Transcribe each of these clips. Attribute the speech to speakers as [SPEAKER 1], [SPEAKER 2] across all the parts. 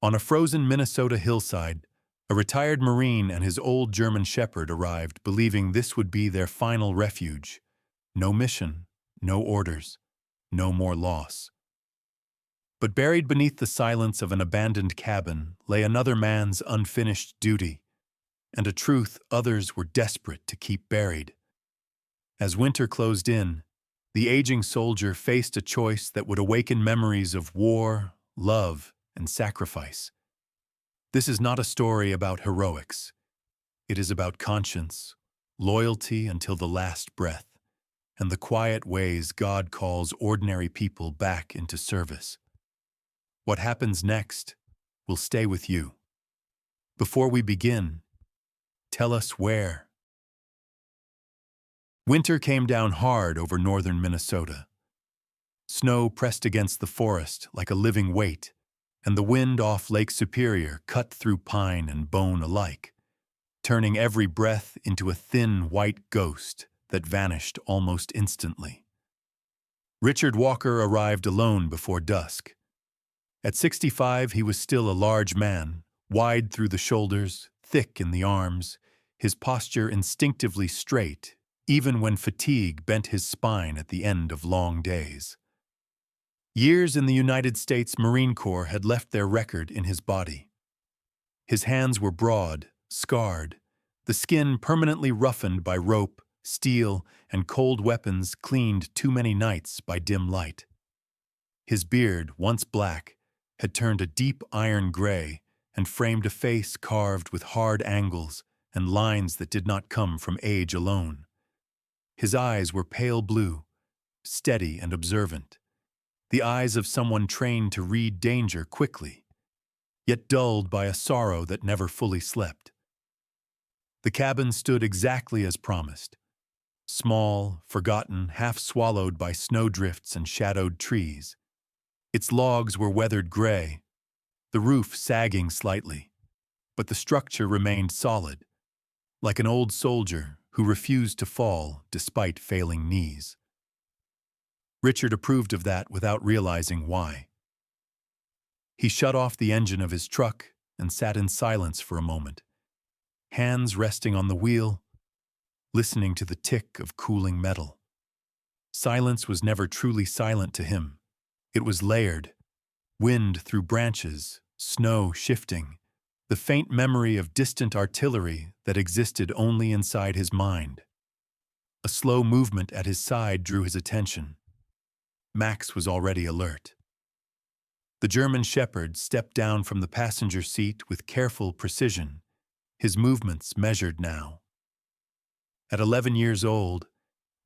[SPEAKER 1] On a frozen Minnesota hillside, a retired Marine and his old German Shepherd arrived, believing this would be their final refuge. No mission, no orders, no more loss. But buried beneath the silence of an abandoned cabin lay another man's unfinished duty, and a truth others were desperate to keep buried. As winter closed in, the aging soldier faced a choice that would awaken memories of war, love, and sacrifice. This is not a story about heroics. It is about conscience, loyalty until the last breath, and the quiet ways God calls ordinary people back into service. What happens next will stay with you. Before we begin, tell us where. Winter came down hard over northern Minnesota. Snow pressed against the forest like a living weight, and the wind off Lake Superior cut through pine and bone alike, turning every breath into a thin white ghost that vanished almost instantly. Richard Walker arrived alone before dusk. At 65, he was still a large man, wide through the shoulders, thick in the arms, his posture instinctively straight, even when fatigue bent his spine at the end of long days. Years in the United States Marine Corps had left their record in his body. His hands were broad, scarred, the skin permanently roughened by rope, steel, and cold weapons cleaned too many nights by dim light. His beard, once black, had turned a deep iron gray and framed a face carved with hard angles and lines that did not come from age alone. His eyes were pale blue, steady and observant, the eyes of someone trained to read danger quickly, yet dulled by a sorrow that never fully slept. The cabin stood exactly as promised, small, forgotten, half swallowed by snowdrifts and shadowed trees. Its logs were weathered gray, the roof sagging slightly, but the structure remained solid, like an old soldier who refused to fall despite failing knees. Richard approved of that without realizing why. He shut off the engine of his truck and sat in silence for a moment, hands resting on the wheel, listening to the tick of cooling metal. Silence was never truly silent to him. It was layered, wind through branches, snow shifting, the faint memory of distant artillery that existed only inside his mind. A slow movement at his side drew his attention. Max was already alert. The German Shepherd stepped down from the passenger seat with careful precision, his movements measured now. At 11 years old,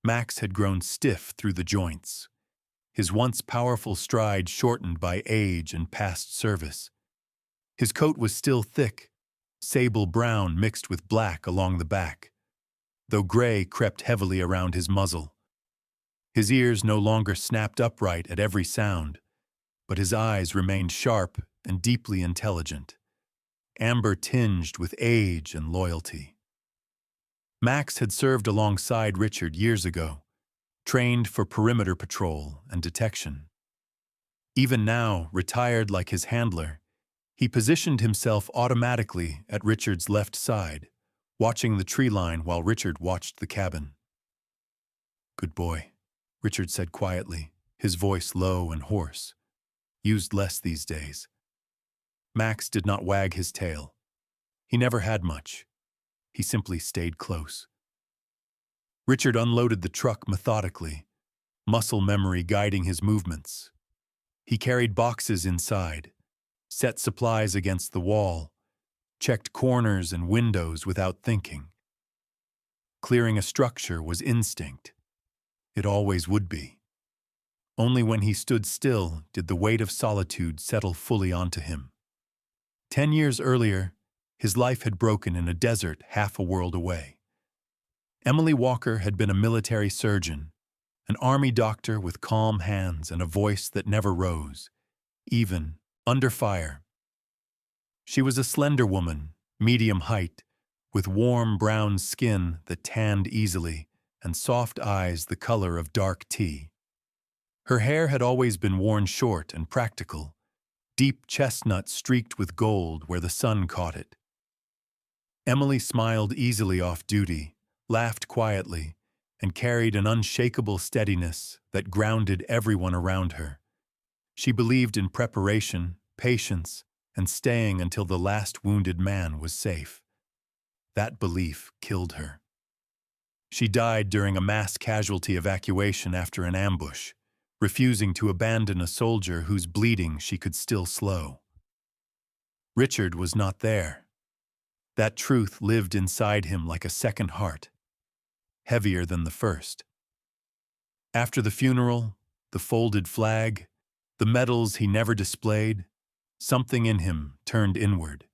[SPEAKER 1] Max had grown stiff through the joints, his once powerful stride shortened by age and past service. His coat was still thick, sable brown mixed with black along the back, though gray crept heavily around his muzzle. His ears no longer snapped upright at every sound, but his eyes remained sharp and deeply intelligent, amber tinged with age and loyalty. Max had served alongside Richard years ago, trained for perimeter patrol and detection. Even now, retired like his handler, he positioned himself automatically at Richard's left side, watching the tree line while Richard watched the cabin. "Good boy," Richard said quietly, his voice low and hoarse, used less these days. Max did not wag his tail. He never had much. He simply stayed close. Richard unloaded the truck methodically, muscle memory guiding his movements. He carried boxes inside, set supplies against the wall, checked corners and windows without thinking. Clearing a structure was instinct. It always would be. Only when he stood still did the weight of solitude settle fully onto him. 10 years earlier, his life had broken in a desert half a world away. Emily Walker had been a military surgeon, an army doctor with calm hands and a voice that never rose, even under fire. She was a slender woman, medium height, with warm brown skin that tanned easily and soft eyes the color of dark tea. Her hair had always been worn short and practical, deep chestnut streaked with gold where the sun caught it. Emily smiled easily off duty, laughed quietly, and carried an unshakable steadiness that grounded everyone around her. She believed in preparation, patience, and staying until the last wounded man was safe. That belief killed her. She died during a mass casualty evacuation after an ambush, refusing to abandon a soldier whose bleeding she could still slow. Richard was not there. That truth lived inside him like a second heart, heavier than the first. After the funeral, the folded flag, the medals he never displayed, something in him turned inward.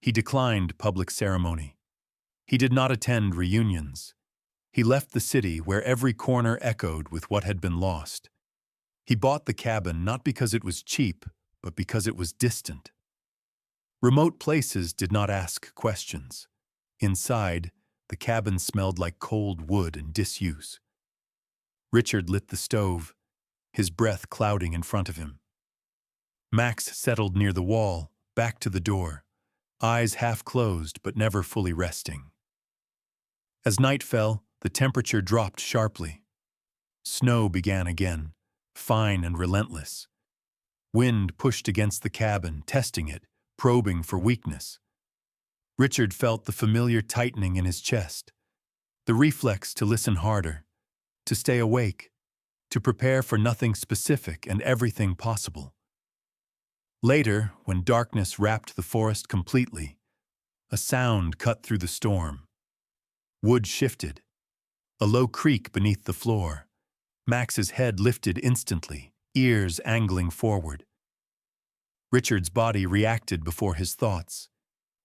[SPEAKER 1] He declined public ceremony. He did not attend reunions. He left the city where every corner echoed with what had been lost. He bought the cabin not because it was cheap, but because it was distant. Remote places did not ask questions. Inside, the cabin smelled like cold wood and disuse. Richard lit the stove, his breath clouding in front of him. Max settled near the wall, back to the door, eyes half closed but never fully resting. As night fell, the temperature dropped sharply. Snow began again, fine and relentless. Wind pushed against the cabin, testing it, probing for weakness. Richard felt the familiar tightening in his chest, the reflex to listen harder, to stay awake, to prepare for nothing specific and everything possible. Later, when darkness wrapped the forest completely, a sound cut through the storm. Wood shifted. A low creak beneath the floor. Max's head lifted instantly, ears angling forward. Richard's body reacted before his thoughts.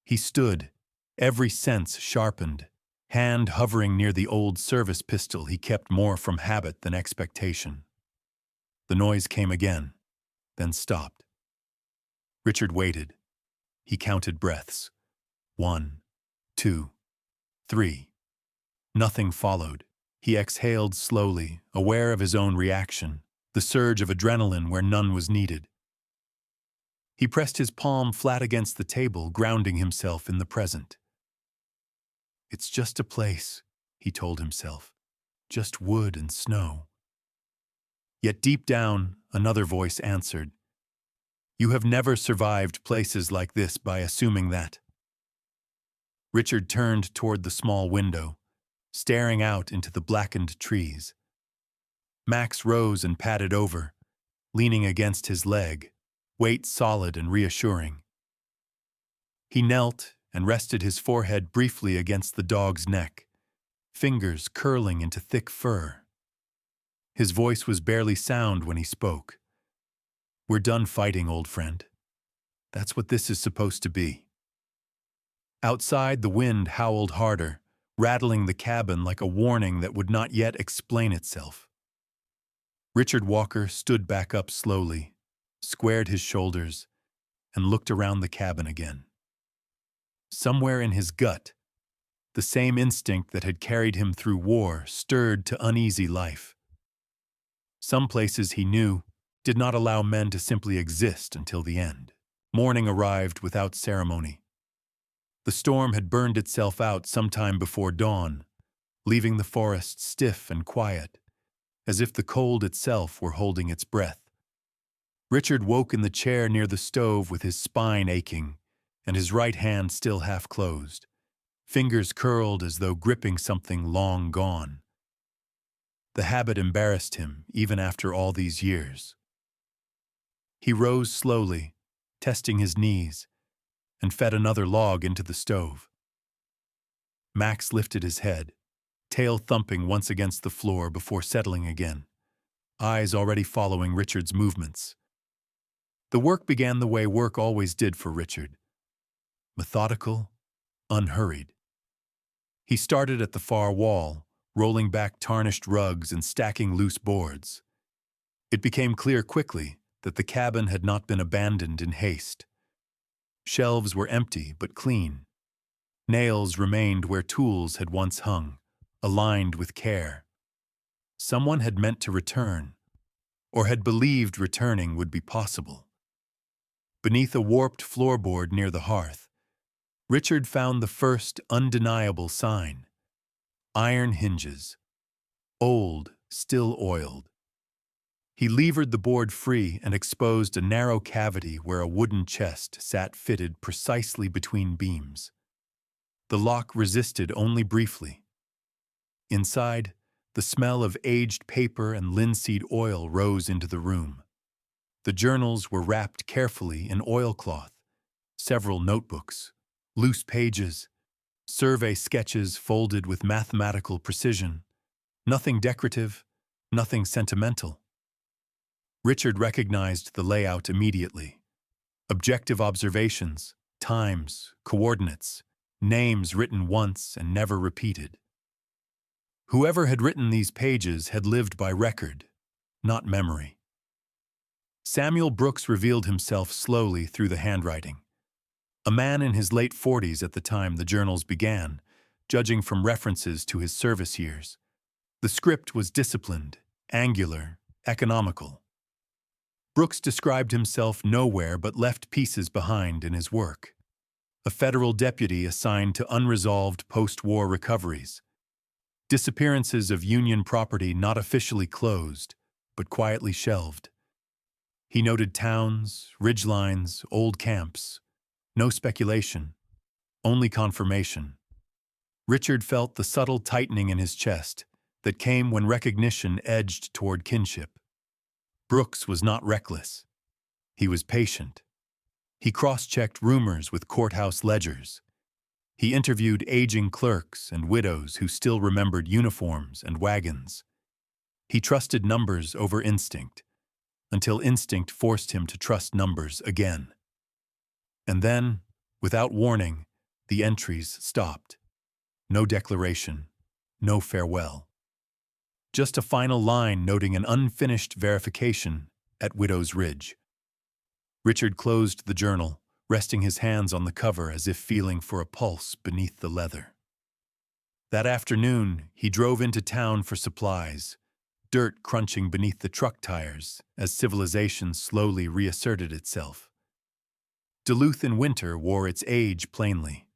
[SPEAKER 1] He stood, every sense sharpened, hand hovering near the old service pistol he kept more from habit than expectation. The noise came again, then stopped. Richard waited. He counted breaths. 1, 2, 3. Nothing followed. He exhaled slowly, aware of his own reaction, the surge of adrenaline where none was needed. He pressed his palm flat against the table, grounding himself in the present. "It's just a place," he told himself. "Just wood and snow." Yet deep down, another voice answered. "You have never survived places like this by assuming that." Richard turned toward the small window, staring out into the blackened trees. Max rose and padded over, leaning against his leg, weight solid and reassuring. He knelt and rested his forehead briefly against the dog's neck, fingers curling into thick fur. His voice was barely sound when he spoke. "We're done fighting, old friend. That's what this is supposed to be." Outside, the wind howled harder, rattling the cabin like a warning that would not yet explain itself. Richard Walker stood back up slowly, squared his shoulders, and looked around the cabin again. Somewhere in his gut, the same instinct that had carried him through war stirred to uneasy life. Some places, he knew, did not allow men to simply exist until the end. Morning arrived without ceremony. The storm had burned itself out sometime before dawn, leaving the forest stiff and quiet, as if the cold itself were holding its breath. Richard woke in the chair near the stove with his spine aching and his right hand still half closed, fingers curled as though gripping something long gone. The habit embarrassed him even after all these years. He rose slowly, testing his knees, and fed another log into the stove. Max lifted his head, tail thumping once against the floor before settling again, eyes already following Richard's movements. The work began the way work always did for Richard. Methodical, unhurried. He started at the far wall, rolling back tarnished rugs and stacking loose boards. It became clear quickly that the cabin had not been abandoned in haste. Shelves were empty but clean. Nails remained where tools had once hung, aligned with care. Someone had meant to return, or had believed returning would be possible. Beneath a warped floorboard near the hearth, Richard found the first undeniable sign: iron hinges, old, still oiled. He levered the board free and exposed a narrow cavity where a wooden chest sat fitted precisely between beams. The lock resisted only briefly. Inside, the smell of aged paper and linseed oil rose into the room. The journals were wrapped carefully in oilcloth, several notebooks, loose pages, survey sketches folded with mathematical precision. Nothing decorative, nothing sentimental. Richard recognized the layout immediately. Objective observations, times, coordinates, names written once and never repeated. Whoever had written these pages had lived by record, not memory. Samuel Brooks revealed himself slowly through the handwriting. A man in his late 40s at the time the journals began, judging from references to his service years. The script was disciplined, angular, economical. Brooks described himself nowhere but left pieces behind in his work. A federal deputy assigned to unresolved post-war recoveries. Disappearances of Union property not officially closed, but quietly shelved. He noted towns, ridgelines, old camps. No speculation, only confirmation. Richard felt the subtle tightening in his chest that came when recognition edged toward kinship. Brooks was not reckless. He was patient. He cross-checked rumors with courthouse ledgers. He interviewed aging clerks and widows who still remembered uniforms and wagons. He trusted numbers over instinct, until instinct forced him to trust numbers again. And then, without warning, the entries stopped. No declaration, no farewell. Just a final line noting an unfinished verification at Widow's Ridge. Richard closed the journal, resting his hands on the cover as if feeling for a pulse beneath the leather. That afternoon, he drove into town for supplies, dirt crunching beneath the truck tires as civilization slowly reasserted itself. Duluth in winter wore its age plainly.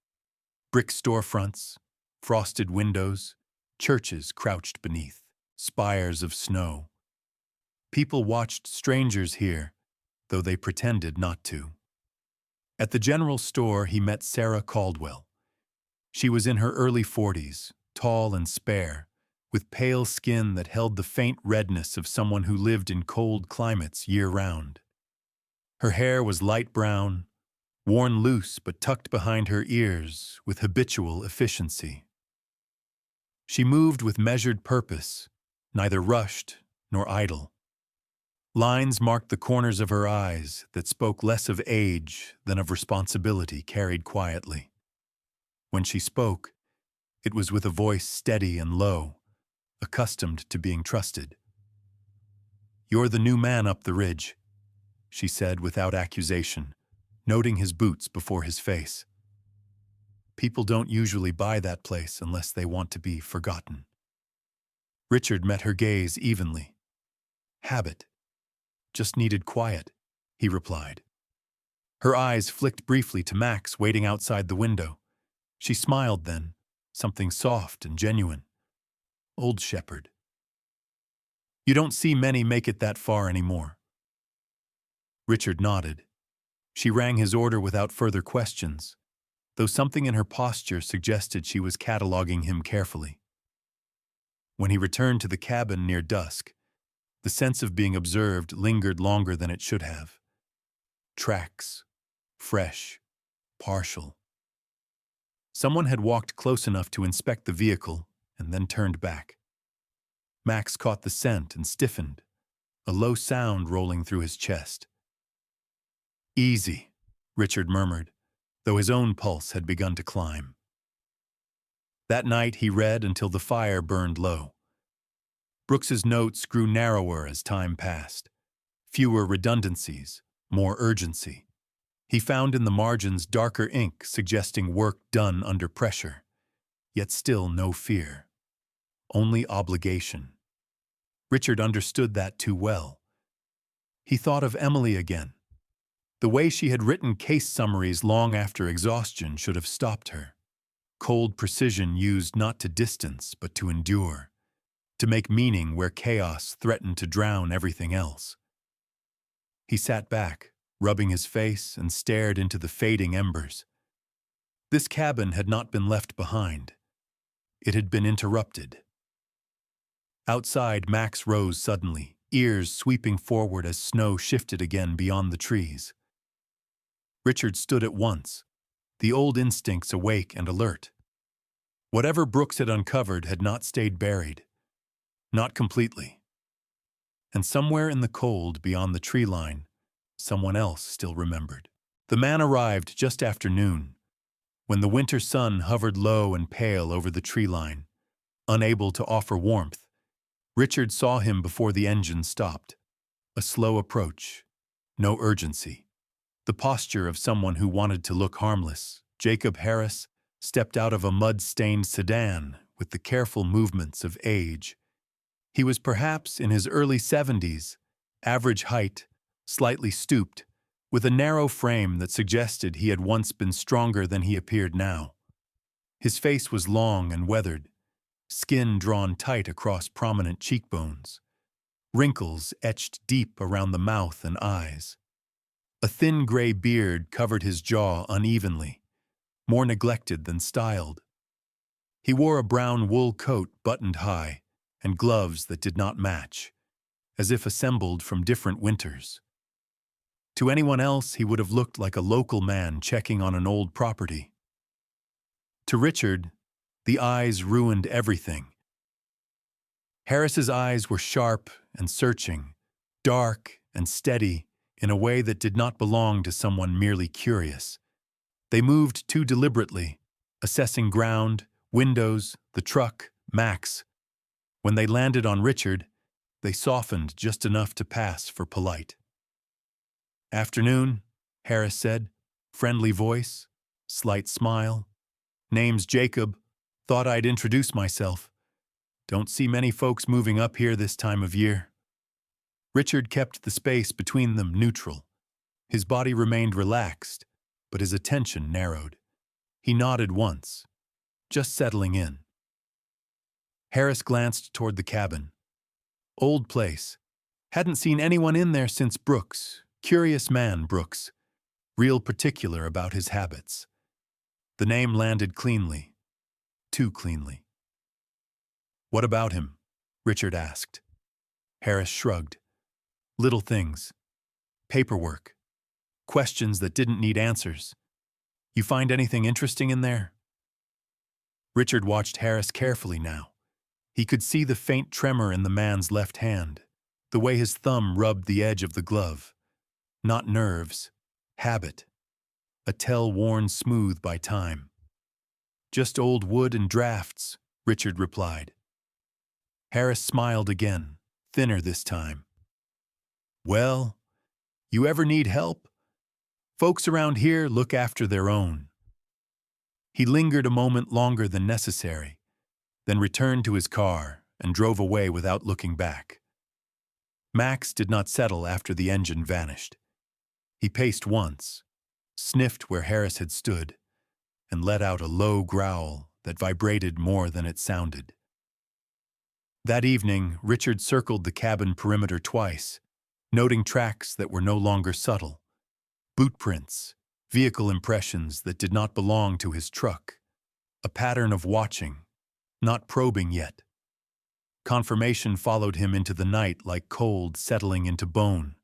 [SPEAKER 1] Brick storefronts, frosted windows, churches crouched beneath, spires of snow. People watched strangers here, though they pretended not to. At the general store, he met Sarah Caldwell. She was in her early 40s, tall and spare, with pale skin that held the faint redness of someone who lived in cold climates year-round. Her hair was light brown, worn loose but tucked behind her ears with habitual efficiency. She moved with measured purpose, neither rushed nor idle. Lines marked the corners of her eyes that spoke less of age than of responsibility carried quietly. When she spoke, it was with a voice steady and low, accustomed to being trusted. "You're the new man up the ridge," she said without accusation, noting his boots before his face. "People don't usually buy that place unless they want to be forgotten." Richard met her gaze evenly. "Habit. Just needed quiet," he replied. Her eyes flicked briefly to Max waiting outside the window. She smiled then, something soft and genuine. "Old shepherd. You don't see many make it that far anymore." Richard nodded. She rang his order without further questions, though something in her posture suggested she was cataloging him carefully. When he returned to the cabin near dusk, the sense of being observed lingered longer than it should have. Tracks. Fresh. Partial. Someone had walked close enough to inspect the vehicle and then turned back. Max caught the scent and stiffened, a low sound rolling through his chest. "Easy," Richard murmured, though his own pulse had begun to climb. That night he read until the fire burned low. Brooks's notes grew narrower as time passed. Fewer redundancies, more urgency. He found in the margins darker ink suggesting work done under pressure, yet still no fear. Only obligation. Richard understood that too well. He thought of Emily again. The way she had written case summaries long after exhaustion should have stopped her. Cold precision used not to distance, but to endure, to make meaning where chaos threatened to drown everything else. He sat back, rubbing his face, and stared into the fading embers. This cabin had not been left behind. It had been interrupted. Outside, Max rose suddenly, ears sweeping forward as snow shifted again beyond the trees. Richard stood at once, the old instincts awake and alert. Whatever Brooks had uncovered had not stayed buried. Not completely. And somewhere in the cold beyond the tree line, someone else still remembered. The man arrived just after noon, when the winter sun hovered low and pale over the tree line, unable to offer warmth. Richard saw him before the engine stopped. A slow approach, no urgency. The posture of someone who wanted to look harmless. Jacob Harris stepped out of a mud-stained sedan with the careful movements of age. He was perhaps in his early 70s, average height, slightly stooped, with a narrow frame that suggested he had once been stronger than he appeared now. His face was long and weathered, skin drawn tight across prominent cheekbones, wrinkles etched deep around the mouth and eyes. A thin gray beard covered his jaw unevenly, more neglected than styled. He wore a brown wool coat buttoned high and gloves that did not match, as if assembled from different winters. To anyone else, he would have looked like a local man checking on an old property. To Richard, the eyes ruined everything. Harris's eyes were sharp and searching, dark and steady, in a way that did not belong to someone merely curious. They moved too deliberately, assessing ground, windows, the truck, Max. When they landed on Richard, they softened just enough to pass for polite. "Afternoon," Harris said, friendly voice, slight smile. "Name's Jacob. Thought I'd introduce myself. Don't see many folks moving up here this time of year." Richard kept the space between them neutral. His body remained relaxed, but his attention narrowed. He nodded once, just settling in. Harris glanced toward the cabin. Old place. Hadn't seen anyone in there since Brooks. Curious man, Brooks. Real particular about his habits. The name landed cleanly. Too cleanly. "What about him?" Richard asked. Harris shrugged. "Little things. Paperwork. Questions that didn't need answers. You find anything interesting in there?" Richard watched Harris carefully now. He could see the faint tremor in the man's left hand, the way his thumb rubbed the edge of the glove. Not nerves, habit. A tell worn smooth by time. "Just old wood and drafts," Richard replied. Harris smiled again, thinner this time. "Well, you ever need help? Folks around here look after their own." He lingered a moment longer than necessary, then returned to his car and drove away without looking back. Max did not settle after the engine vanished. He paced once, sniffed where Harris had stood, and let out a low growl that vibrated more than it sounded. That evening, Richard circled the cabin perimeter twice, noting tracks that were no longer subtle. Boot prints, vehicle impressions that did not belong to his truck. A pattern of watching, not probing yet. Confirmation followed him into the night like cold settling into bone.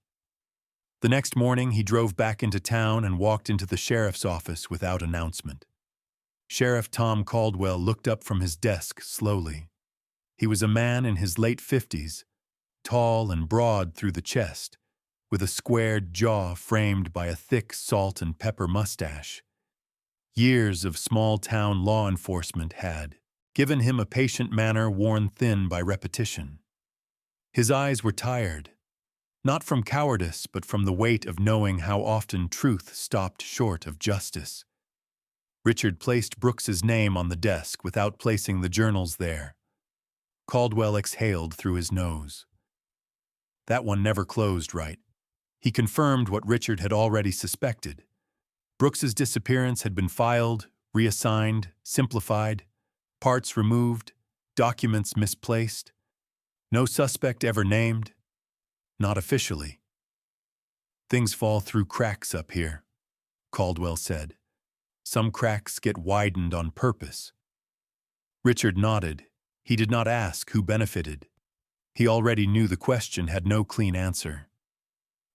[SPEAKER 1] The next morning, he drove back into town and walked into the sheriff's office without announcement. Sheriff Tom Caldwell looked up from his desk slowly. He was a man in his late 50s, tall and broad through the chest, with a squared jaw framed by a thick salt and pepper mustache. Years of small-town law enforcement had given him a patient manner worn thin by repetition. His eyes were tired, not from cowardice but from the weight of knowing how often truth stopped short of justice. Richard placed Brooks's name on the desk without placing the journals there. Caldwell exhaled through his nose. "That one never closed right. He confirmed what Richard had already suspected. Brooks's disappearance had been filed, reassigned, simplified, parts removed, documents misplaced. No suspect ever named, not officially. "Things fall through cracks up here," Caldwell said. "Some cracks get widened on purpose." Richard nodded. He did not ask who benefited. He already knew the question had no clean answer.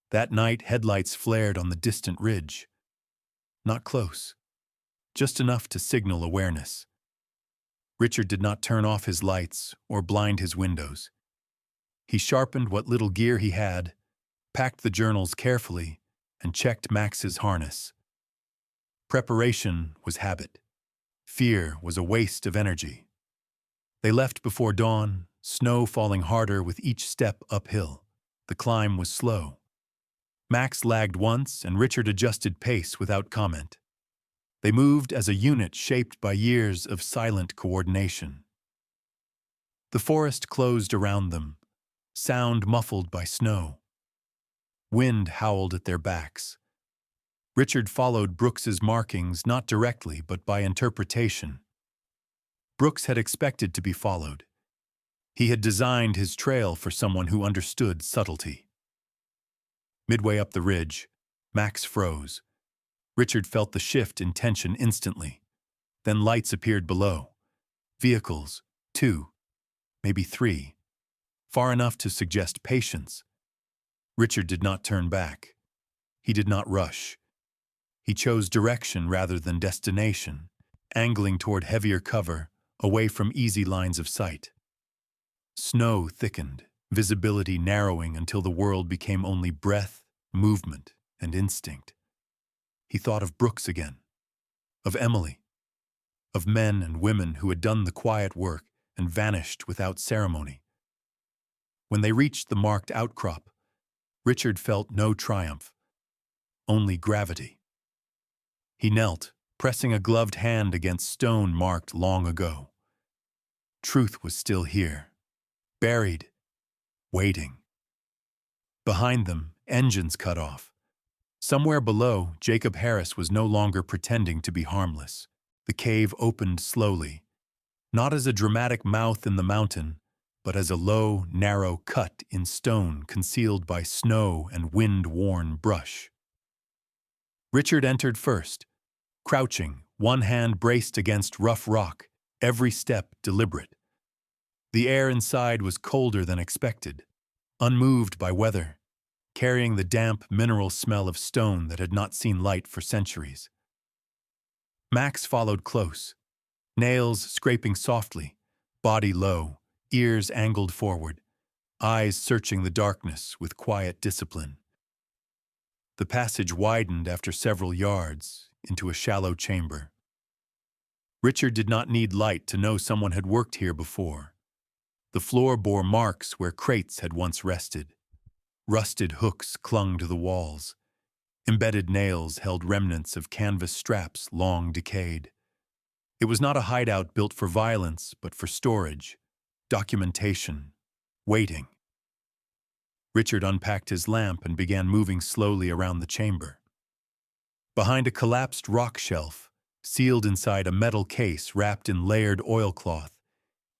[SPEAKER 1] That night, headlights flared on the distant ridge. Not close, just enough to signal awareness. Richard did not turn off his lights or blind his windows. He sharpened what little gear he had, packed the journals carefully, and checked Max's harness. Preparation was habit. Fear was a waste of energy. They left before dawn, snow falling harder with each step uphill. The climb was slow. Max lagged once, and Richard adjusted pace without comment. They moved as a unit shaped by years of silent coordination. The forest closed around them, sound muffled by snow. Wind howled at their backs. Richard followed Brooks's markings not directly but by interpretation. Brooks had expected to be followed. He had designed his trail for someone who understood subtlety. Midway up the ridge, Max froze. Richard felt the shift in tension instantly. Then lights appeared below. Vehicles, 2, maybe 3, far enough to suggest patience. Richard did not turn back. He did not rush. He chose direction rather than destination, angling toward heavier cover, away from easy lines of sight. Snow thickened, visibility narrowing until the world became only breath, movement, and instinct. He thought of Brooks again, of Emily, of men and women who had done the quiet work and vanished without ceremony. When they reached the marked outcrop, Richard felt no triumph, only gravity. He knelt, pressing a gloved hand against stone marked long ago. Truth was still here, buried, waiting. Behind them, engines cut off. Somewhere below, Jacob Harris was no longer pretending to be harmless. The cave opened slowly, not as a dramatic mouth in the mountain, but as a low, narrow cut in stone concealed by snow and wind-worn brush. Richard entered first, crouching, one hand braced against rough rock, every step deliberate. The air inside was colder than expected, unmoved by weather, carrying the damp mineral smell of stone that had not seen light for centuries. Max followed close, nails scraping softly, body low, ears angled forward, eyes searching the darkness with quiet discipline. The passage widened after several yards into a shallow chamber. Richard did not need light to know someone had worked here before. The floor bore marks where crates had once rested. Rusted hooks clung to the walls. Embedded nails held remnants of canvas straps long decayed. It was not a hideout built for violence, but for storage, documentation, waiting. Richard unpacked his lamp and began moving slowly around the chamber. Behind a collapsed rock shelf, sealed inside a metal case wrapped in layered oilcloth,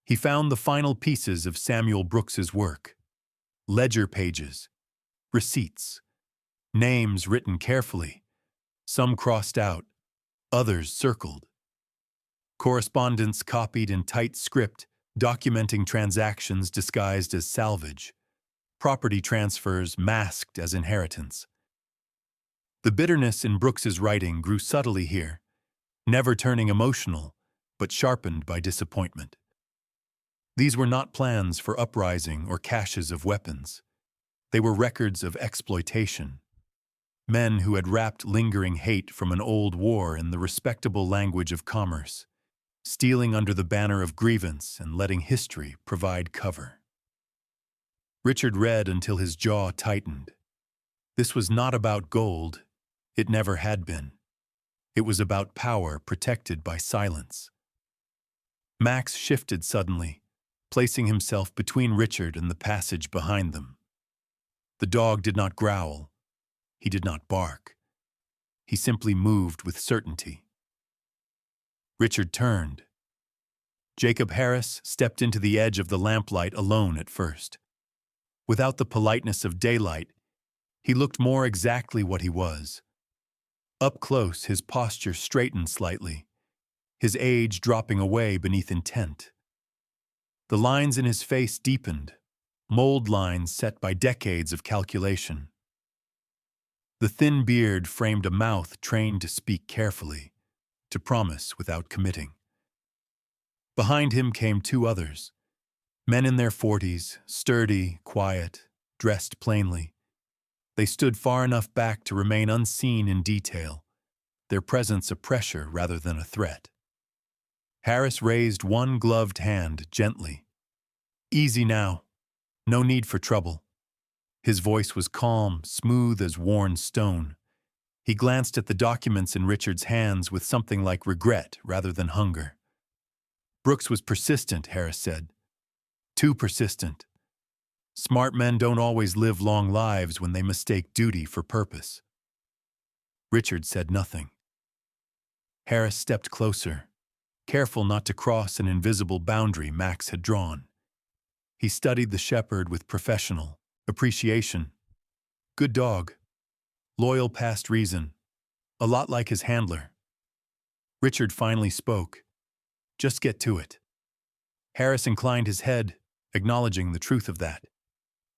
[SPEAKER 1] he found the final pieces of Samuel Brooks's work. Ledger pages, receipts, names written carefully, some crossed out, others circled. Correspondence copied in tight script, documenting transactions disguised as salvage, property transfers masked as inheritance. The bitterness in Brooks's writing grew subtly here, never turning emotional, but sharpened by disappointment. These were not plans for uprising or caches of weapons. They were records of exploitation. Men who had wrapped lingering hate from an old war in the respectable language of commerce, stealing under the banner of grievance and letting history provide cover. Richard read until his jaw tightened. This was not about gold. It never had been. It was about power protected by silence. Max shifted suddenly, placing himself between Richard and the passage behind them. The dog did not growl, He did not bark. He simply moved with certainty. Richard turned. Jacob Harris stepped into the edge of the lamplight alone at first. Without the politeness of daylight, he looked more exactly what he was. Up close, his posture straightened slightly, his age dropping away beneath intent. The lines in his face deepened, mold lines set by decades of calculation. The thin beard framed a mouth trained to speak carefully, to promise without committing. Behind him came two others, men in their 40s, sturdy, quiet, dressed plainly. They stood far enough back to remain unseen in detail, their presence a pressure rather than a threat. Harris raised one gloved hand gently. "Easy now. No need for trouble." His voice was calm, smooth as worn stone. He glanced at the documents in Richard's hands with something like regret rather than hunger. Brooks was persistent, Harris said. Too persistent. Smart men don't always live long lives when they mistake duty for purpose. Richard said nothing. Harris stepped closer, careful not to cross an invisible boundary Max had drawn. He studied the shepherd with professional appreciation. Good dog. Loyal past reason. A lot like his handler. Richard finally spoke. "Just get to it." Harris inclined his head, acknowledging the truth of that.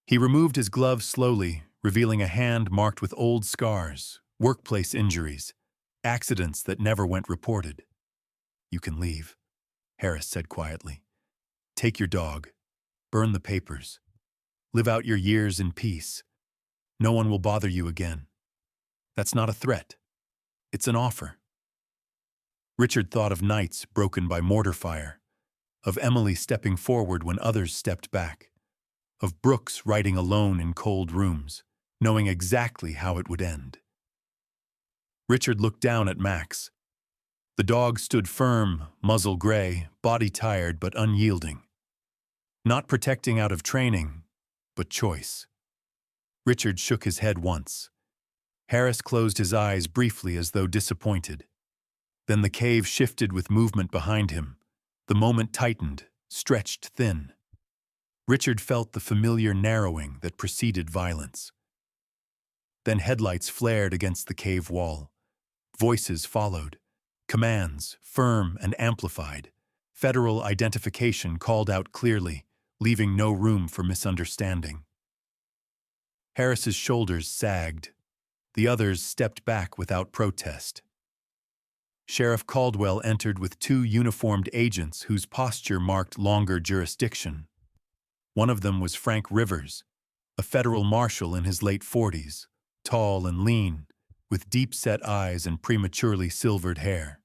[SPEAKER 1] He removed his glove slowly, revealing a hand marked with old scars, workplace injuries, accidents that never went reported. "You can leave," Harris said quietly. "Take your dog. Burn the papers. Live out your years in peace. No one will bother you again. That's not a threat. It's an offer." Richard thought of nights broken by mortar fire, of Emily stepping forward when others stepped back, of Brooks writing alone in cold rooms, knowing exactly how it would end. Richard looked down at Max. The dog stood firm, muzzle gray, body tired but unyielding. Not protecting out of training, but choice. Richard shook his head once. Harris closed his eyes briefly as though disappointed. Then the cave shifted with movement behind him. The moment tightened, stretched thin. Richard felt the familiar narrowing that preceded violence. Then headlights flared against the cave wall. Voices followed. Commands, firm and amplified. Federal identification called out clearly, leaving no room for misunderstanding. Harris's shoulders sagged. The others stepped back without protest. Sheriff Caldwell entered with two uniformed agents whose posture marked longer jurisdiction. One of them was Frank Rivers, a federal marshal in his late 40s, tall and lean, with deep-set eyes and prematurely silvered hair.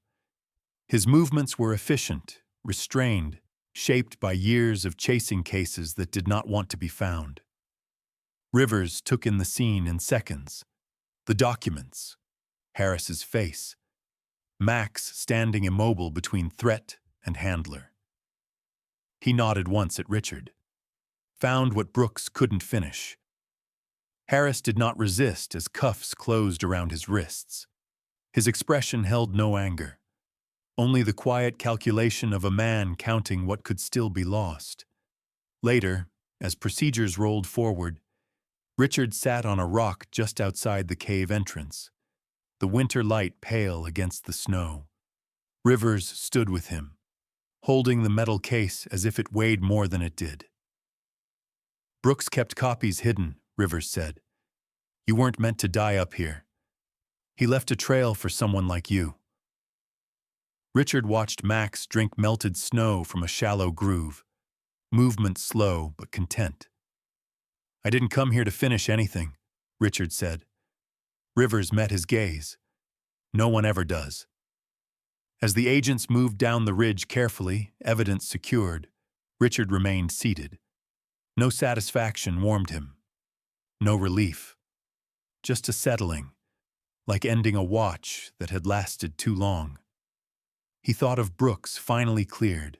[SPEAKER 1] His movements were efficient, restrained, shaped by years of chasing cases that did not want to be found. Rivers took in the scene in seconds. The documents, Harris's face, Max standing immobile between threat and handler. He nodded once at Richard. Found what Brooks couldn't finish. Harris did not resist as cuffs closed around his wrists. His expression held no anger. Only the quiet calculation of a man counting what could still be lost. Later, as procedures rolled forward, Richard sat on a rock just outside the cave entrance, the winter light pale against the snow. Rivers stood with him, holding the metal case as if it weighed more than it did. "Brooks kept copies hidden," Rivers said. "You weren't meant to die up here. He left a trail for someone like you." Richard watched Max drink melted snow from a shallow groove, movement slow but content. "I didn't come here to finish anything," Richard said. Rivers met his gaze. "No one ever does." As the agents moved down the ridge carefully, evidence secured, Richard remained seated. No satisfaction warmed him. No relief. Just a settling, like ending a watch that had lasted too long. He thought of Brooks finally cleared,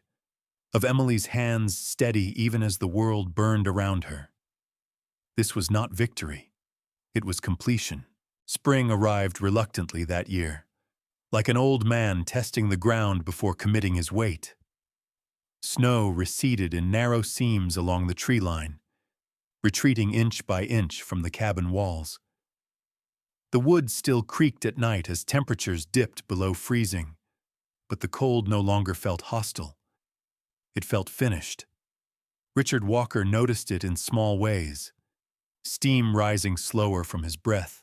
[SPEAKER 1] of Emily's hands steady even as the world burned around her. This was not victory. It was completion. Spring arrived reluctantly that year, like an old man testing the ground before committing his weight. Snow receded in narrow seams along the tree line, retreating inch by inch from the cabin walls. The wood still creaked at night as temperatures dipped below freezing, but the cold no longer felt hostile. It felt finished. Richard Walker noticed it in small ways: steam rising slower from his breath,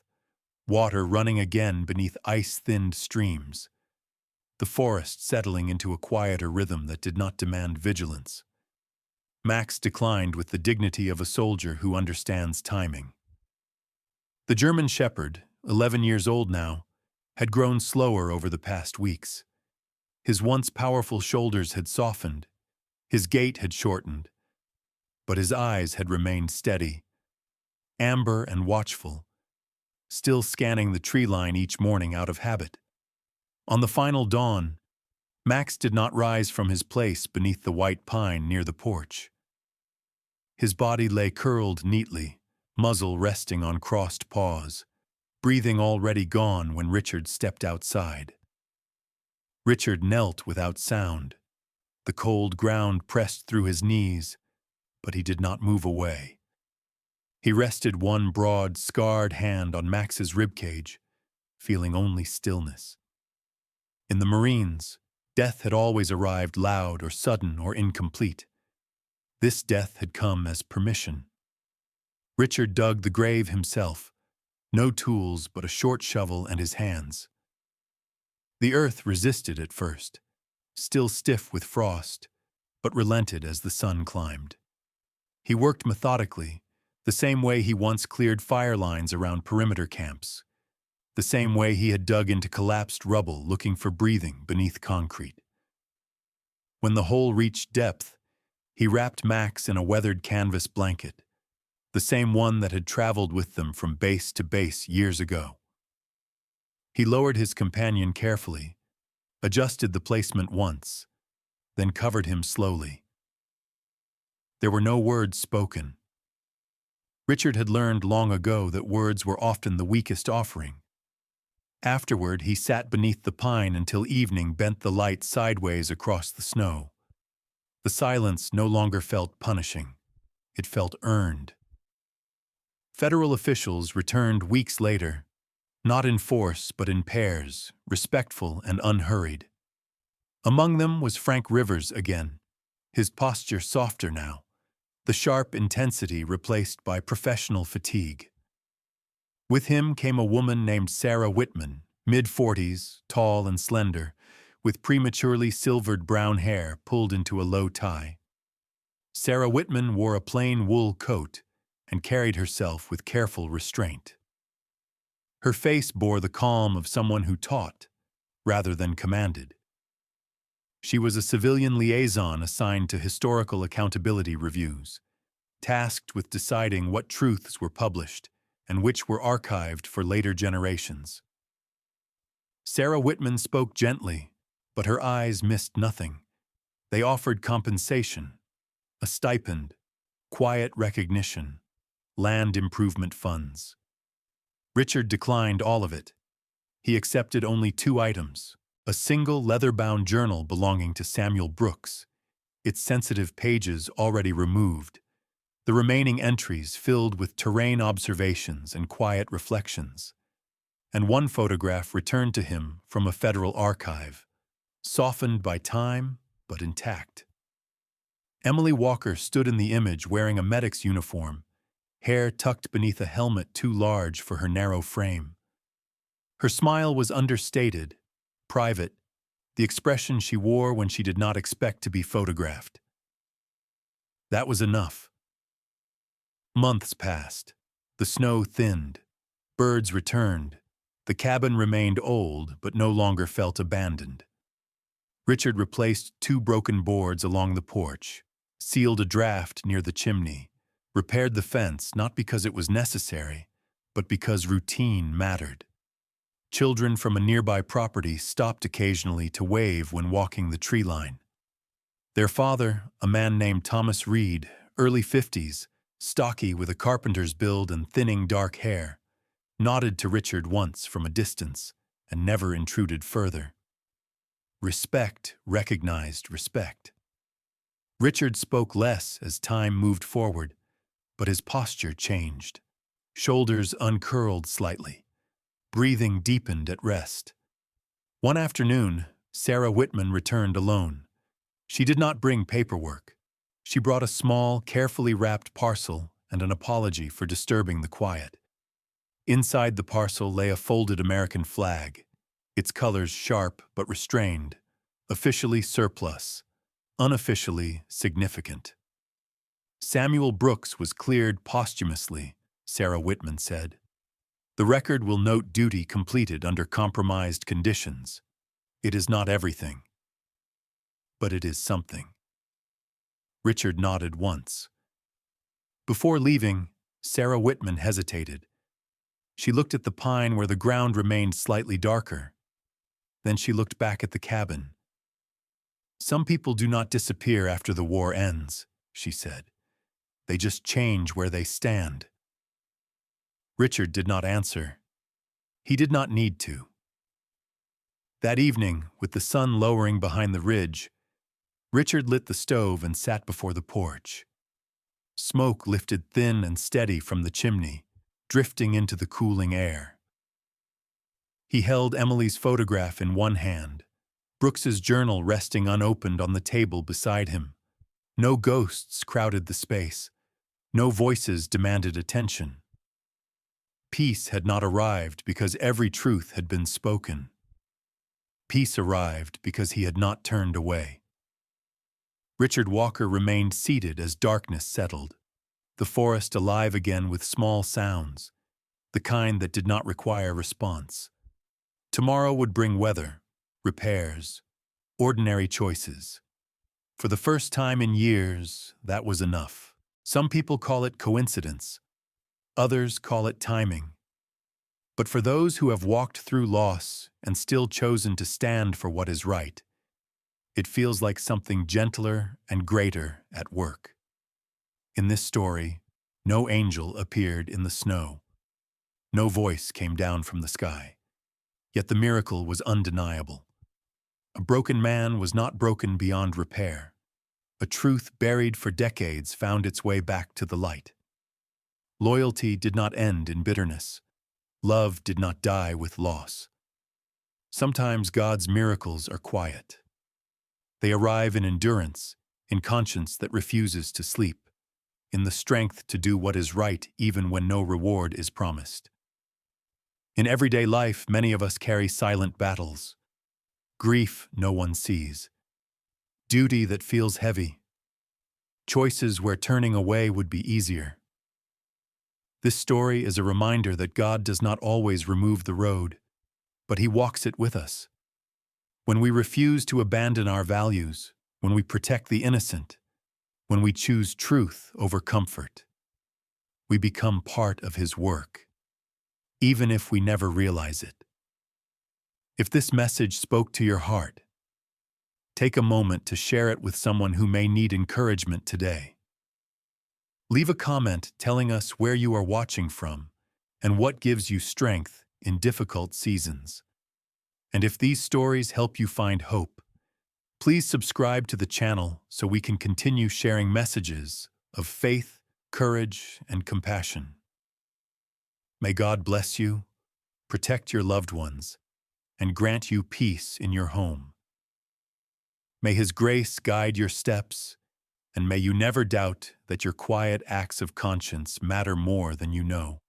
[SPEAKER 1] water running again beneath ice-thinned streams, the forest settling into a quieter rhythm that did not demand vigilance. Max declined with the dignity of a soldier who understands timing. The German shepherd, 11 years old now, had grown slower over the past weeks. His once powerful shoulders had softened, his gait had shortened, but his eyes had remained steady, amber and watchful, still scanning the tree line each morning out of habit. On the final dawn, Max did not rise from his place beneath the white pine near the porch. His body lay curled neatly, muzzle resting on crossed paws, breathing already gone when Richard stepped outside. Richard knelt without sound. The cold ground pressed through his knees, but he did not move away. He rested one broad, scarred hand on Max's ribcage, feeling only stillness. In the Marines, death had always arrived loud or sudden or incomplete. This death had come as permission. Richard dug the grave himself, no tools but a short shovel and his hands. The earth resisted at first, still stiff with frost, but relented as the sun climbed. He worked methodically, the same way he once cleared fire lines around perimeter camps, the same way he had dug into collapsed rubble looking for breathing beneath concrete. When the hole reached depth, he wrapped Max in a weathered canvas blanket, the same one that had traveled with them from base to base years ago. He lowered his companion carefully, adjusted the placement once, then covered him slowly. There were no words spoken. Richard had learned long ago that words were often the weakest offering. Afterward, he sat beneath the pine until evening bent the light sideways across the snow. The silence no longer felt punishing. It felt earned. Federal officials returned weeks later, not in force but in pairs, respectful and unhurried. Among them was Frank Rivers again, his posture softer now, the sharp intensity replaced by professional fatigue. With him came a woman named Sarah Whitman, mid-40s, tall and slender, with prematurely silvered brown hair pulled into a low tie. Sarah Whitman wore a plain wool coat and carried herself with careful restraint. Her face bore the calm of someone who taught, rather than commanded. She was a civilian liaison assigned to historical accountability reviews, tasked with deciding what truths were published and which were archived for later generations. Sarah Whitman spoke gently, but her eyes missed nothing. They offered compensation, a stipend, quiet recognition, land improvement funds. Richard declined all of it. He accepted only 2 items: a single leather-bound journal belonging to Samuel Brooks, its sensitive pages already removed, the remaining entries filled with terrain observations and quiet reflections, and 1 photograph returned to him from a federal archive, softened by time but intact. Emily Walker stood in the image wearing a medic's uniform, hair tucked beneath a helmet too large for her narrow frame. Her smile was understated, private, the expression she wore when she did not expect to be photographed. That was enough. Months passed. The snow thinned. Birds returned. The cabin remained old, but no longer felt abandoned. Richard replaced 2 broken boards along the porch, sealed a draft near the chimney, repaired the fence not because it was necessary, but because routine mattered. Children from a nearby property stopped occasionally to wave when walking the tree line. Their father, a man named Thomas Reed, early 50s, stocky with a carpenter's build and thinning dark hair, nodded to Richard once from a distance, and never intruded further. Respect recognized respect. Richard spoke less as time moved forward, but his posture changed. Shoulders uncurled slightly. Breathing deepened at rest. One afternoon, Sarah Whitman returned alone. She did not bring paperwork. She brought a small, carefully wrapped parcel and an apology for disturbing the quiet. Inside the parcel lay a folded American flag, its colors sharp but restrained, officially surplus, unofficially significant. Samuel Brooks was cleared posthumously, Sarah Whitman said. The record will note duty completed under compromised conditions. It is not everything, but it is something. Richard nodded once. Before leaving, Sarah Whitman hesitated. She looked at the pine where the ground remained slightly darker. Then she looked back at the cabin. Some people do not disappear after the war ends, she said. They just change where they stand. Richard did not answer. He did not need to. That evening, with the sun lowering behind the ridge, Richard lit the stove and sat before the porch. Smoke lifted thin and steady from the chimney, drifting into the cooling air. He held Emily's photograph in one hand, Brooks's journal resting unopened on the table beside him. No ghosts crowded the space. No voices demanded attention. Peace had not arrived because every truth had been spoken. Peace arrived because he had not turned away. Richard Walker remained seated as darkness settled, the forest alive again with small sounds, the kind that did not require response. Tomorrow would bring weather, repairs, ordinary choices. For the first time in years, that was enough. Some people call it coincidence. Others call it timing. But for those who have walked through loss and still chosen to stand for what is right, it feels like something gentler and greater at work. In this story, no angel appeared in the snow. No voice came down from the sky. Yet the miracle was undeniable. A broken man was not broken beyond repair. A truth buried for decades found its way back to the light. Loyalty did not end in bitterness. Love did not die with loss. Sometimes God's miracles are quiet. They arrive in endurance, in conscience that refuses to sleep, in the strength to do what is right even when no reward is promised. In everyday life, many of us carry silent battles. Grief no one sees. Duty that feels heavy. Choices where turning away would be easier. This story is a reminder that God does not always remove the road, but He walks it with us. When we refuse to abandon our values, when we protect the innocent, when we choose truth over comfort, we become part of His work, even if we never realize it. If this message spoke to your heart, take a moment to share it with someone who may need encouragement today. Leave a comment telling us where you are watching from and what gives you strength in difficult seasons. And if these stories help you find hope, please subscribe to the channel so we can continue sharing messages of faith, courage, and compassion. May God bless you, protect your loved ones, and grant you peace in your home. May His grace guide your steps, and may you never doubt that your quiet acts of conscience matter more than you know.